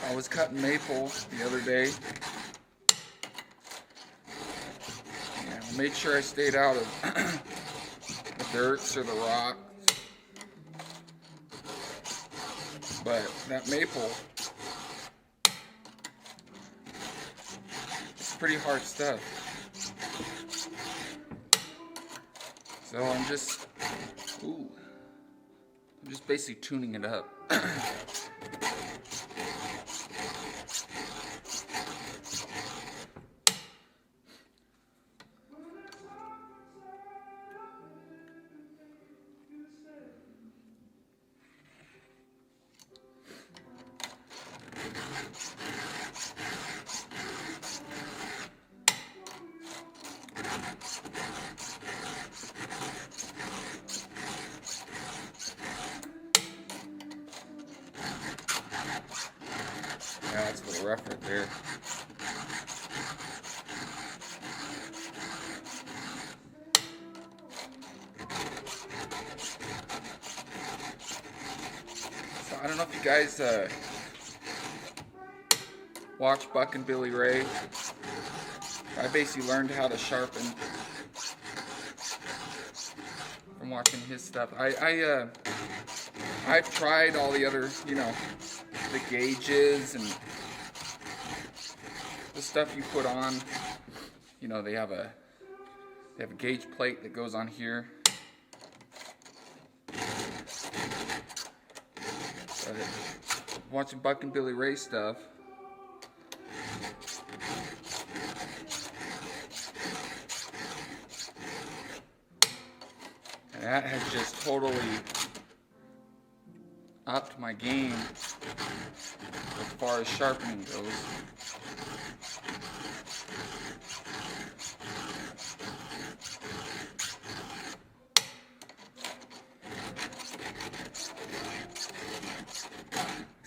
I was cutting maple the other day, and I made sure I stayed out of the dirts or the rocks. But that maple, it's pretty hard stuff. So I'm just basically tuning it up. Yeah, that's a little rough right there. So I don't know if you guys watch Buck and Billy Ray. I basically learned how to sharpen from watching his stuff. I've tried all the other, the gauges and the stuff you put on. They have a gauge plate that goes on here. But watching Buck and Billy Ray stuff, and that has just totally upped my game as far as sharpening goes.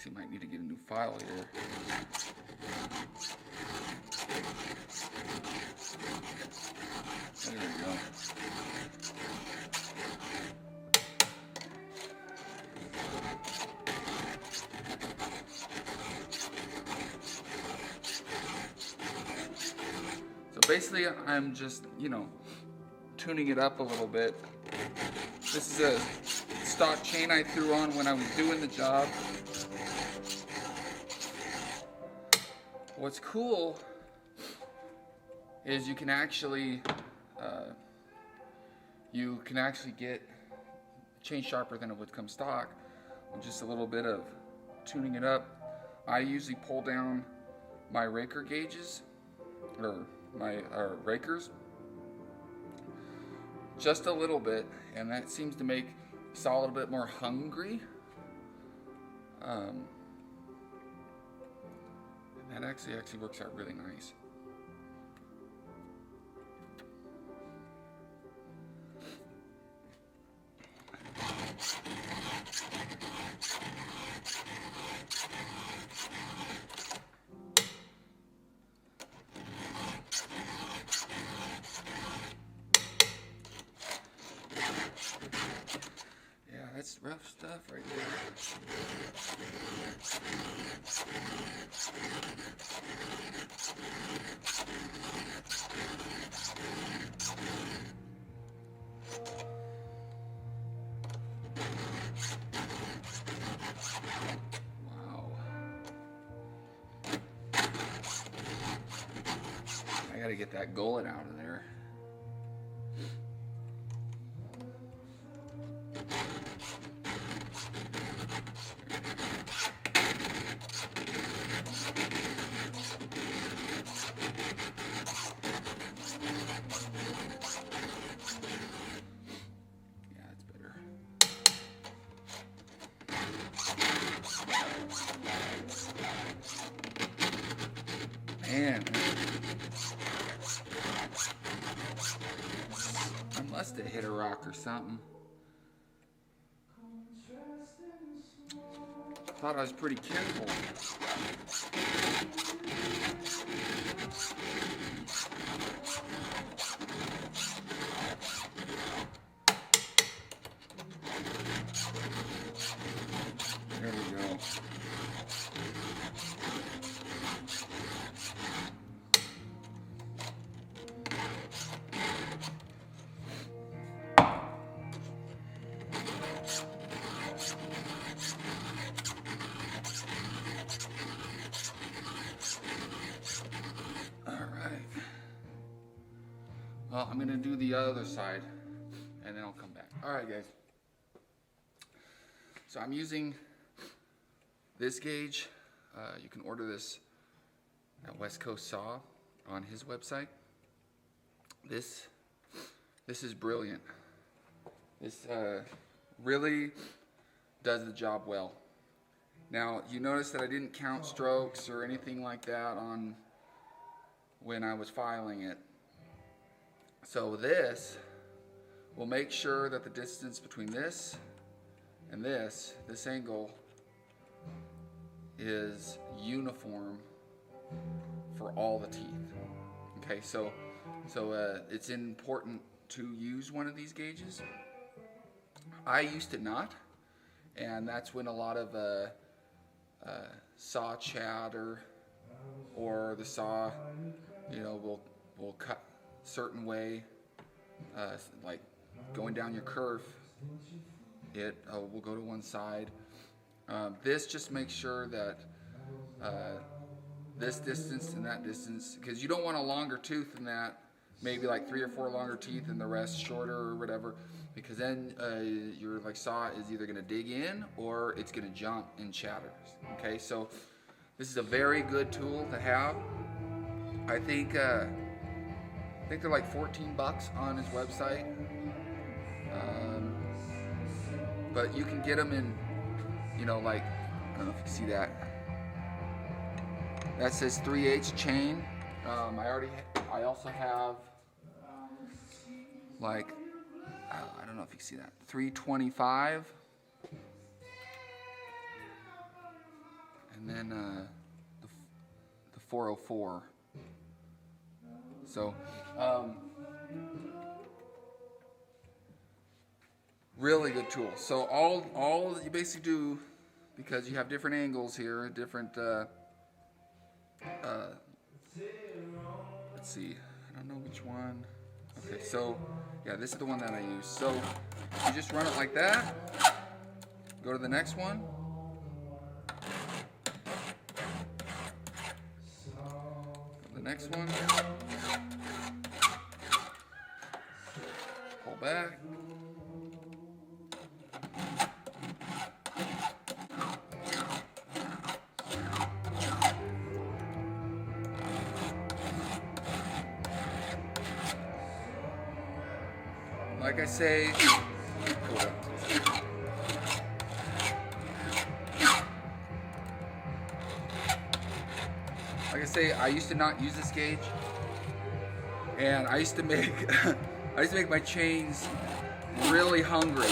You might need to get a new file here. There we go. So basically, I'm just, tuning it up a little bit. This is a stock chain I threw on when I was doing the job. What's cool is you can actually get chain sharper than it would come stock with just a little bit of tuning it up. I usually pull down my raker gauges or my rakers just a little bit, and that seems to make saw a little bit more hungry. That actually works out really nice. Yeah, that's rough stuff right there. I gotta get that gullet out of there. And I must have hit a rock or something. Thought I was pretty careful. There we go. Well, I'm gonna do the other side and then I'll come back. All right, guys. So I'm using this gauge. You can order this at West Coast Saw on his website. This is brilliant. This really does the job well. Now, you notice that I didn't count strokes or anything like that on when I was filing it. So this will make sure that the distance between this and this angle is uniform for all the teeth. Okay, so it's important to use one of these gauges. I used to not, and that's when a lot of saw chatter or the saw, will cut certain way, like going down your kerf, it will go to one side. This just makes sure that this distance and that distance, because you don't want a longer tooth than that, maybe like 3 or 4 longer teeth and the rest shorter or whatever, because then your saw is either going to dig in or it's going to jump and chatter. Okay, so this is a very good tool to have. I think they're like 14 bucks on his website, but you can get them in, I don't know if you can see that. That says 3/8 chain. I also have I don't know if you can see that, 325, and then the 404. So, really good tool. So all you basically do, because you have different angles here, different, let's see, I don't know which one. Okay, so, yeah, this is the one that I use. So, you just run it like that, go to the next one, next one, pull back, like I say, I used to not use this gauge, and I used to make my chains really hungry.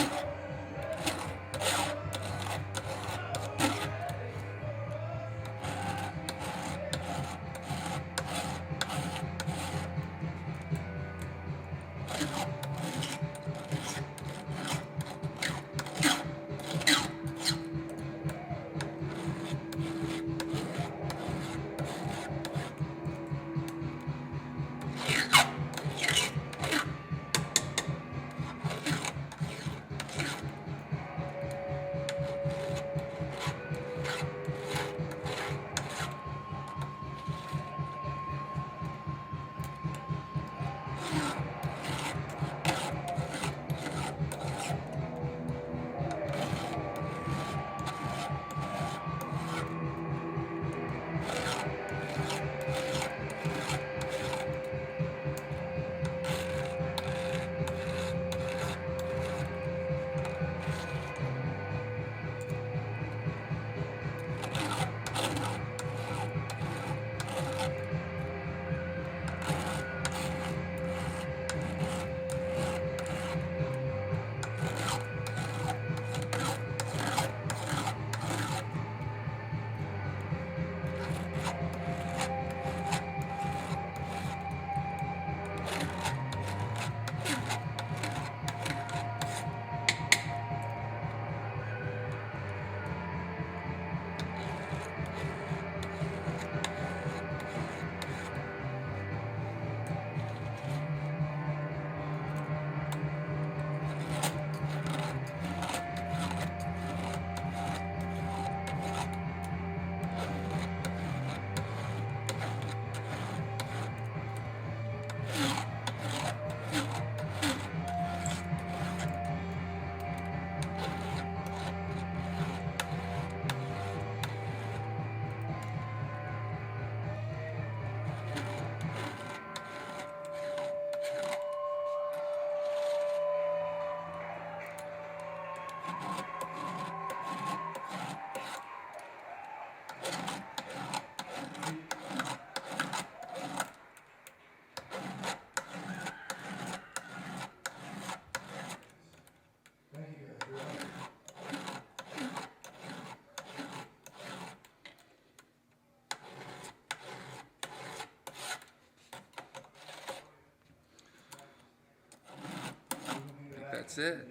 That's it.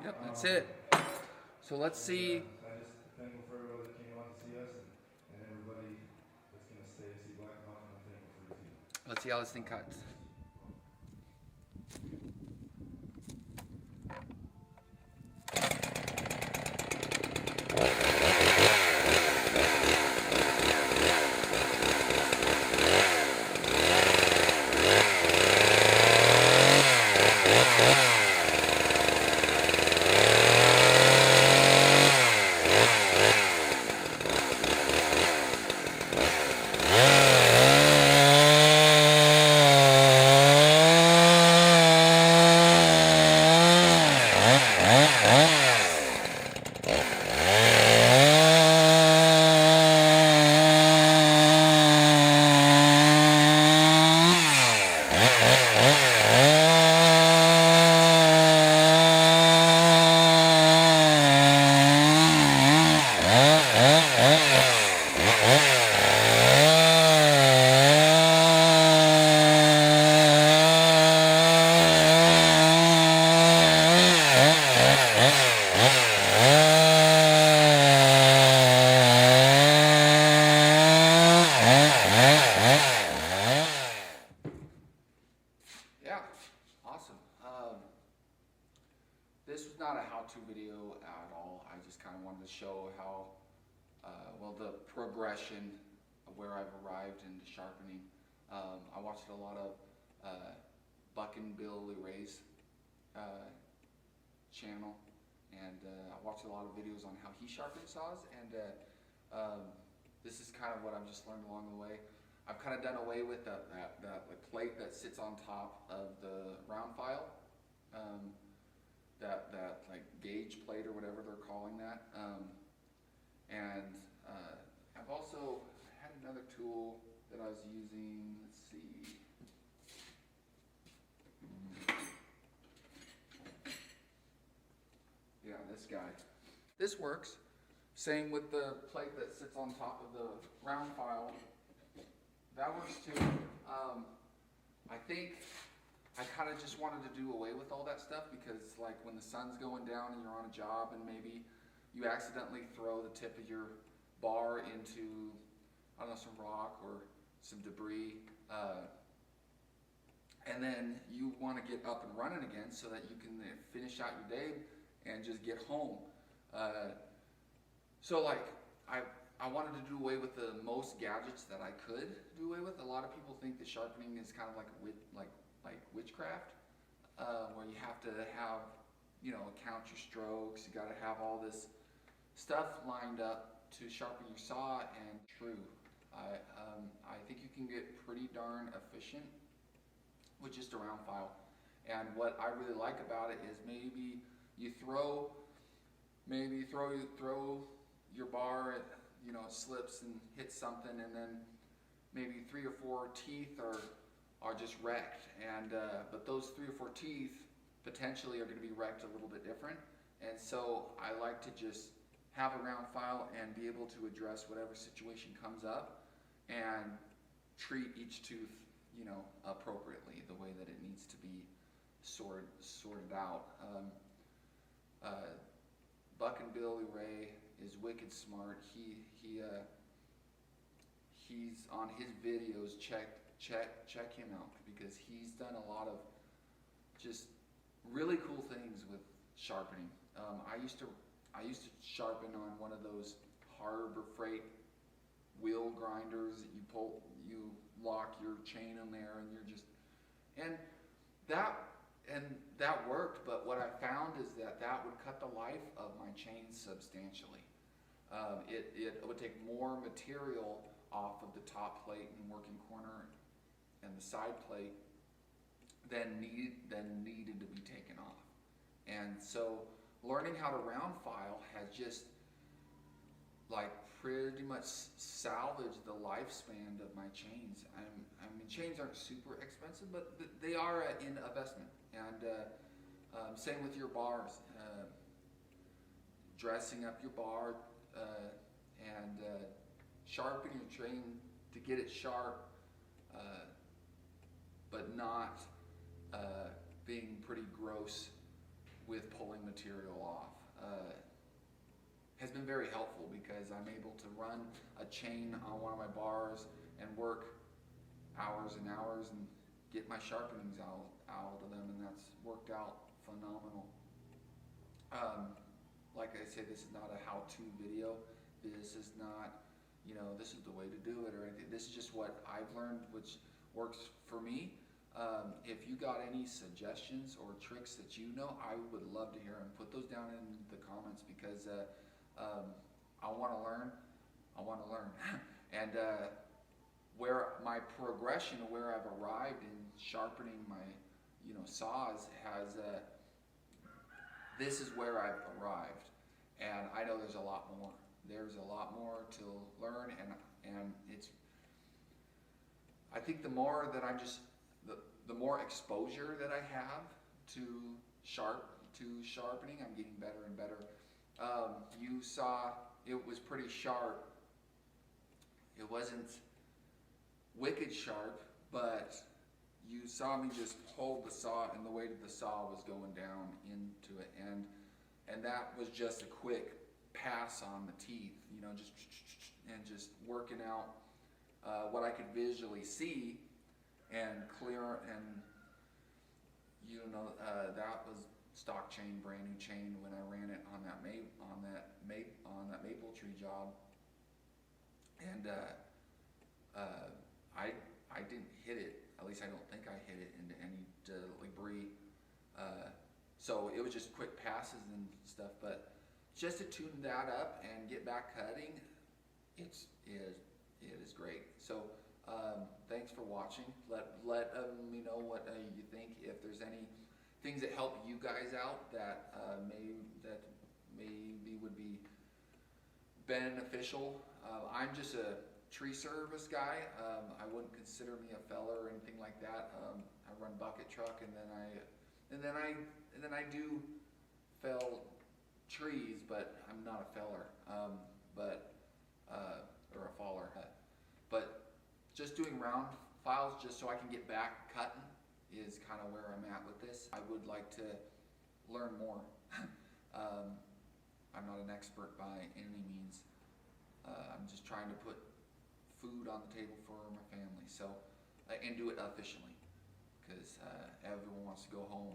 Yep, that's it. So let's see. I just thankful for everybody that came out to see us and everybody that's going to stay to see Black Mountain. I'm thankful for you too. Let's see how this thing cuts. Yeah, awesome. This was not a how-to video at all. I just kind of wanted to show how, well, the progression of where I've arrived into sharpening. I watched a lot of Buck and Bill Ray's channel, and I watched a lot of videos on how he sharpens saws, and this is kind of what I've just learned along the way. I've kind of done away with the plate that sits on top of the round file, that like gauge plate or whatever they're calling that. And I've also had another tool that I was using. Let's see. Yeah, this guy. This works. Same with the plate that sits on top of the round file. That works too. I think I kind of just wanted to do away with all that stuff because, like, when the sun's going down and you're on a job and maybe you accidentally throw the tip of your bar into, I don't know, some rock or some debris, and then you want to get up and running again so that you can finish out your day and just get home. So, like, I wanted to do away with the most gadgets that I could do away with. A lot of people think that sharpening is kind of like witchcraft, where you have to have, count your strokes. You got to have all this stuff lined up to sharpen your saw. And true, I think you can get pretty darn efficient with just a round file. And what I really like about it is maybe you throw your bar at, it slips and hits something, and then maybe 3 or 4 teeth are just wrecked. And but those 3 or 4 teeth potentially are going to be wrecked a little bit different. And so I like to just have a round file and be able to address whatever situation comes up and treat each tooth, appropriately, the way that it needs to be sorted out. Buck and Billy Ray is wicked smart. He's on his videos. Check him out, because he's done a lot of just really cool things with sharpening. I used to sharpen on one of those Harbor Freight wheel grinders that you lock your chain in there, and that worked. But what I found is that would cut the life of my chains substantially. It would take more material off of the top plate and working corner and the side plate than needed to be taken off. And so learning how to round file has just pretty much salvaged the lifespan of my chains. I mean, chains aren't super expensive, but they are an investment. And same with your bars. Dressing up your bar and sharpening your chain to get it sharp, but not being pretty gross with pulling material off. Has been very helpful because I'm able to run a chain on one of my bars and work hours and hours and get my sharpenings out of them, and that's worked out phenomenal. Like I say, this is not a how-to video. This is not, this is the way to do it or anything. This is just what I've learned, which works for me. If you got any suggestions or tricks that I would love to hear them. Put those down in the comments because I want to learn. And where my progression, where I've arrived in sharpening my, saws has, this is where I've arrived. And I know there's a lot more. There's a lot more to learn, and I think the more that the more exposure that I have to sharpening, I'm getting better and better. You saw it was pretty sharp. It wasn't wicked sharp, but you saw me just hold the saw, and the weight of the saw was going down into it, and that was just a quick pass on the teeth, just working out what I could visually see and clear, and that was stock chain, brand new chain when I ran it on that maple tree job, and I didn't hit it. At least I don't think I hit it into any debris. So it was just quick passes and stuff, but just to tune that up and get back cutting, it is great. So thanks for watching. Let me know what you think. If there's any things that help you guys out that maybe would be beneficial. I'm just a tree service guy. I wouldn't consider me a feller or anything like that. I run bucket truck, and then I do fell trees, but I'm not a feller, or a faller. But just doing round files just so I can get back cutting is kind of where I'm at with this. I would like to learn more. I'm not an expert by any means. I'm just trying to put food on the table for my family, so and do it efficiently, because everyone wants to go home